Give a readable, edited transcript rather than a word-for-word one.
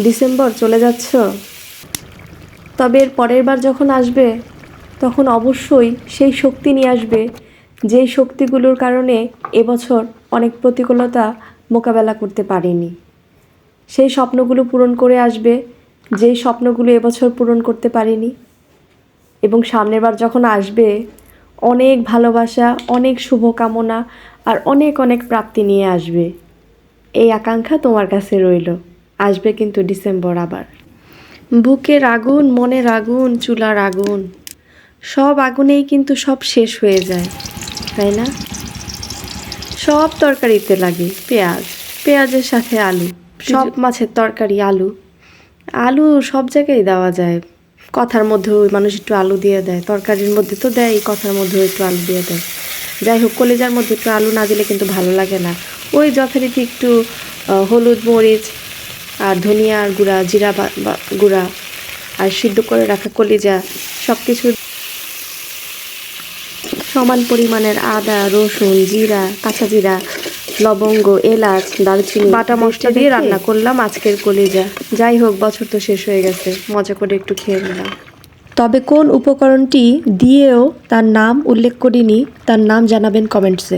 December চলে যাচ্ছ, তবে এর পরের বার যখন আসবে তখন অবশ্যই সেই শক্তি নিয়ে আসবে যেই শক্তিগুলোর কারণে এবছর অনেক প্রতিকূলতা মোকাবেলা করতে পারিনি। সেই স্বপ্নগুলো পূরণ করে আসবে যেই স্বপ্নগুলো এবছর পূরণ করতে পারিনি। এবং সামনের বার যখন আসবে অনেক ভালোবাসা, অনেক শুভকামনা আর অনেক অনেক প্রাপ্তি নিয়ে আসবে। এই আকাঙ্ক্ষা তোমার কাছে রইল। আসবে কিন্তু ডিসেম্বর আবার। বুকের আগুন, মনের আগুন, চুলার আগুন, সব আগুনেই কিন্তু সব শেষ হয়ে যায়, তাই না? সব তরকারিতে লাগে পেঁয়াজ, পেঁয়াজের সাথে আলু, সব মাছের তরকারি আলু, আলু সব জায়গায় দেওয়া যায়। কথার মধ্যেও মানুষ একটু আলু দিয়ে দেয়, তরকারির মধ্যে তো দেয়, কথার মধ্যেও একটু আলু দিয়ে দেয়। যাই হোক, কলিজার মধ্যে একটু আলু না দিলে কিন্তু ভালো লাগে না। ওই যথারীতি একটু হলুদ, মরিচ আর ধনিয়ার গুঁড়া, জিরা গুঁড়া আর সিদ্ধ করে রাখা কলিজা সব কিছু সমান পরিমাণের আদা, রসুন, জিরা, কাঁচা জিরা, লবঙ্গ, এলাচ, দারচিনি বাটা মশলা দিয়ে রান্না করলাম আজকের কলিজা। যাই হোক, বছর তো শেষ হয়ে গেছে, মজা করে একটু খেয়ে নিলাম। তবে কোন উপকরণটি দিয়েও তার নাম উল্লেখ করিনি, তার নাম জানাবেন কমেন্টসে।